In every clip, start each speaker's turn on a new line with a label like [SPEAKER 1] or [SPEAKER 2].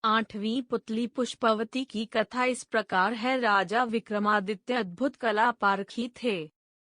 [SPEAKER 1] आठवीं पुतली पुष्पवती की कथा इस प्रकार है। राजा विक्रमादित्य अद्भुत कला पारखी थे।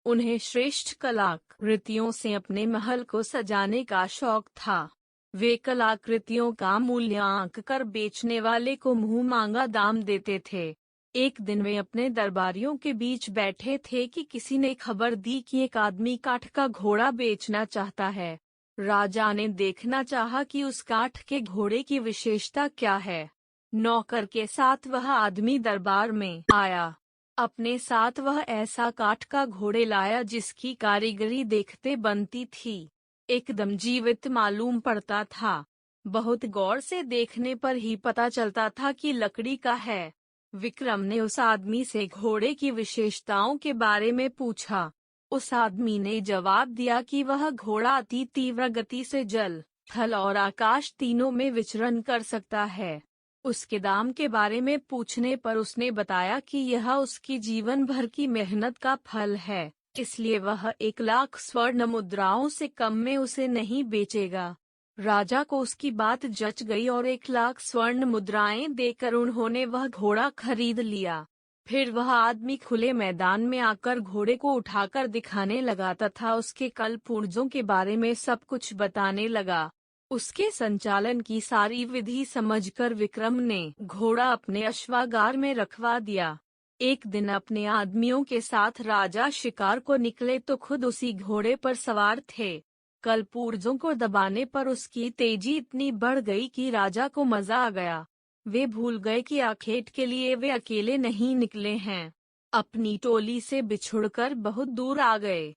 [SPEAKER 1] उन्हें श्रेष्ठ कलाकृतियों से अपने महल को सजाने का शौक था। वे कलाकृतियों का मूल्य आंक कर बेचने वाले को मुंह मांगा दाम देते थे। एक दिन वे अपने दरबारियों के बीच बैठे थे कि किसी ने खबर दी कि एक आदमी काठ का घोड़ा बेचना चाहता है। राजा ने देखना चाहा कि उस काठ के घोड़े की विशेषता क्या है। नौकर के साथ वह आदमी दरबार में आया। अपने साथ वह ऐसा काठ का घोड़े लाया जिसकी कारीगरी देखते बनती थी। एकदम जीवित मालूम पड़ता था। बहुत गौर से देखने पर ही पता चलता था कि लकड़ी का है। विक्रम ने उस आदमी से घोड़े की विशेषताओं के बारे में पूछा। उस आदमी ने जवाब दिया कि वह घोड़ा अति तीव्र गति से जल, थल और आकाश तीनों में विचरण कर सकता है। उसके दाम के बारे में पूछने पर उसने बताया कि यह उसकी जीवन भर की मेहनत का फल है, इसलिए वह 1,00,000 स्वर्ण मुद्राओं से कम में उसे नहीं बेचेगा। राजा को उसकी बात जच गई और 1,00,000 स्वर्ण मुद्राएं देकर उन्होंने वह घोड़ा खरीद लिया। फिर वह आदमी खुले मैदान में आकर घोड़े को उठाकर दिखाने लगा तथा उसके कल पुर्जों के बारे में सब कुछ बताने लगा। उसके संचालन की सारी विधि समझकर विक्रम ने घोड़ा अपने अश्वागार में रखवा दिया। एक दिन अपने आदमियों के साथ राजा शिकार को निकले तो खुद उसी घोड़े पर सवार थे। कल पुर्जों को दबाने पर उसकी तेजी इतनी बढ़ गई कि राजा को मजा आ गया। वे भूल गए कि आखेट के लिए वे अकेले नहीं निकले हैं। अपनी टोली से बिछुड़कर बहुत दूर आ गए।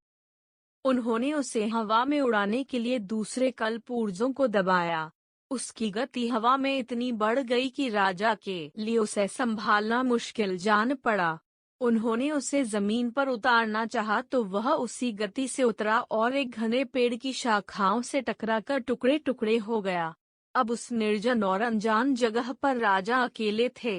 [SPEAKER 1] उन्होंने उसे हवा में उड़ाने के लिए दूसरे कल पुर्जों को दबाया। उसकी गति हवा में इतनी बढ़ गई कि राजा के लिए उसे संभालना मुश्किल जान पड़ा। उन्होंने उसे जमीन पर उतारना चाहा तो वह उसी गति से उतरा और एक घने पेड़ की शाखाओं से टकराकर टुकड़े टुकड़े हो गया। अब उस निर्जन और अनजान जगह पर राजा अकेले थे।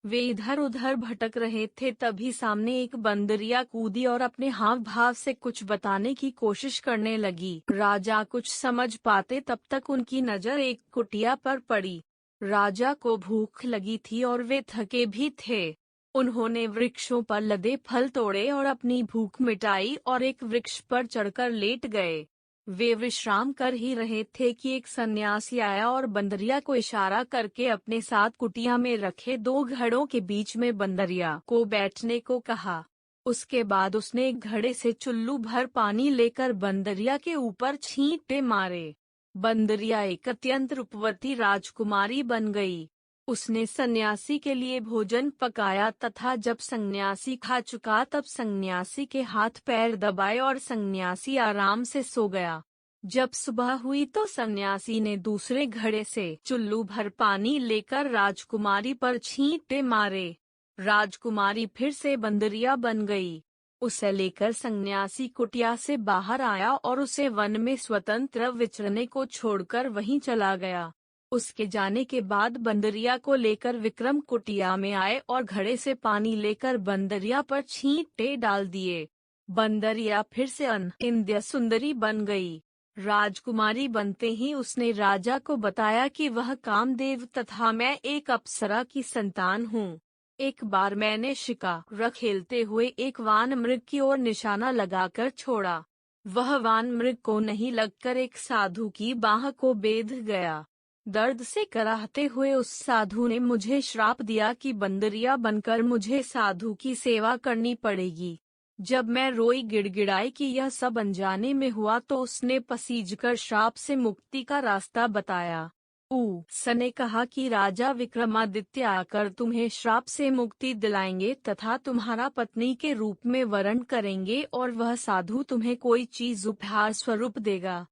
[SPEAKER 1] वे इधर उधर भटक रहे थे, तभी सामने एक बंदरिया कूदी और अपने हाव भाव से कुछ बताने की कोशिश करने लगी। राजा कुछ समझ पाते तब तक उनकी नजर एक कुटिया पर पड़ी। राजा को भूख लगी थी और वे थके भी थे। उन्होंने वृक्षों पर लदे फल तोड़े और अपनी भूख मिटाई और एक वृक्ष पर चढ़कर लेट गए। वे विश्राम कर ही रहे थे कि एक सन्यासी आया और बंदरिया को इशारा करके अपने साथ कुटिया में रखे 2 घड़ों के बीच में बंदरिया को बैठने को कहा। उसके बाद उसने एक घड़े से चुल्लू भर पानी लेकर बंदरिया के ऊपर छींटे मारे। बंदरिया एक अत्यंत रूपवती राजकुमारी बन गई। उसने सन्यासी के लिए भोजन पकाया तथा जब सन्यासी खा चुका तब सन्यासी के हाथ पैर दबाए और सन्यासी आराम से सो गया। जब सुबह हुई तो सन्यासी ने दूसरे घड़े से चुल्लू भर पानी लेकर राजकुमारी पर छींटे मारे। राजकुमारी फिर से बंदरिया बन गई। उसे लेकर सन्यासी कुटिया से बाहर आया और उसे वन में स्वतंत्र विचरने को छोड़कर वहीं चला गया। उसके जाने के बाद बंदरिया को लेकर विक्रम कुटिया में आए और घड़े से पानी लेकर बंदरिया पर छींटे डाल दिए। बंदरिया फिर से अनिंद्य सुंदरी बन गई। राजकुमारी बनते ही उसने राजा को बताया कि वह कामदेव तथा मैं एक अप्सरा की संतान हूँ। एक बार मैंने शिकार खेलते हुए एक वान मृग की ओर निशाना लगाकर छोड़ा। वह वान मृग को नहीं लगकर एक साधु की बाह को बेध गया। दर्द से कराहते हुए उस साधु ने मुझे श्राप दिया कि बंदरिया बनकर मुझे साधु की सेवा करनी पड़ेगी। जब मैं रोई गिड़गिड़ाई कि यह सब अनजाने में हुआ तो उसने पसीजकर श्राप से मुक्ति का रास्ता बताया। उसने कहा कि राजा विक्रमादित्य आकर तुम्हें श्राप से मुक्ति दिलाएंगे तथा तुम्हारा पत्नी के रूप में वरण करेंगे और वह साधु तुम्हें कोई चीज उपहार स्वरूप देगा।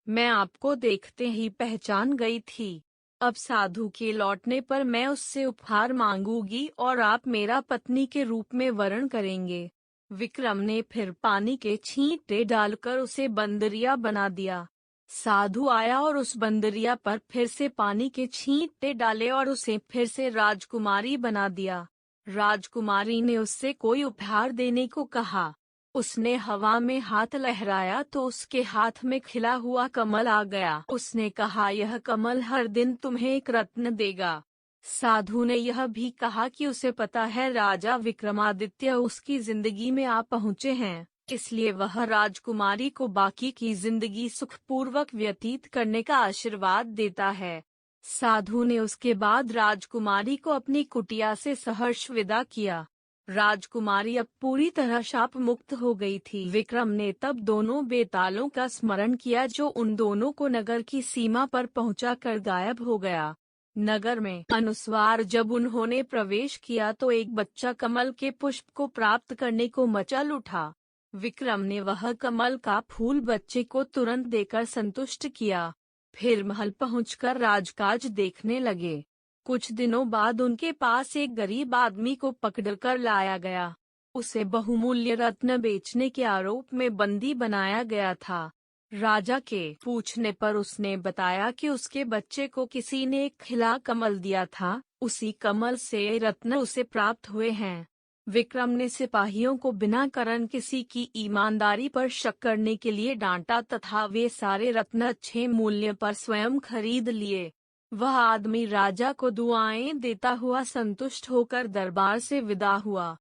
[SPEAKER 1] मैं आपको देखते ही पहचान गई थी। अब साधु के लौटने पर मैं उससे उपहार मांगूंगी और आप मेरा पत्नी के रूप में वरण करेंगे। विक्रम ने फिर पानी के छींटे डालकर उसे बंदरिया बना दिया। साधु आया और उस बंदरिया पर फिर से पानी के छींटे डाले और उसे फिर से राजकुमारी बना दिया। राजकुमारी ने उससे कोई उपहार देने को कहा। उसने हवा में हाथ लहराया तो उसके हाथ में खिला हुआ कमल आ गया। उसने कहा, यह कमल हर दिन तुम्हें एक रत्न देगा। साधु ने यह भी कहा कि उसे पता है राजा विक्रमादित्य उसकी जिंदगी में आ पहुँचे हैं, इसलिए वह राजकुमारी को बाकी की जिंदगी सुखपूर्वक व्यतीत करने का आशीर्वाद देता है। साधु ने उसके बाद राजकुमारी को अपनी कुटिया से सहर्ष विदा किया। राजकुमारी अब पूरी तरह शाप मुक्त हो गई थी। विक्रम ने तब दोनों बेतालों का स्मरण किया जो उन दोनों को नगर की सीमा पर पहुंचाकर गायब हो गया। नगर में अनुस्वार जब उन्होंने प्रवेश किया तो एक बच्चा कमल के पुष्प को प्राप्त करने को मचल उठा। विक्रम ने वह कमल का फूल बच्चे को तुरंत देकर संतुष्ट किया। फिर महल पहुंचकर राजकाज देखने लगे। कुछ दिनों बाद उनके पास एक गरीब आदमी को पकड़कर लाया गया। उसे बहुमूल्य रत्न बेचने के आरोप में बंदी बनाया गया था। राजा के पूछने पर उसने बताया कि उसके बच्चे को किसी ने एक खिला कमल दिया था, उसी कमल से रत्न उसे प्राप्त हुए हैं। विक्रम ने सिपाहियों को बिना कारण किसी की ईमानदारी पर शक करने के लिए डांटा तथा वे सारे रत्न अच्छे मूल्य पर स्वयं खरीद लिए। वह आदमी राजा को दुआएं देता हुआ संतुष्ट होकर दरबार से विदा हुआ।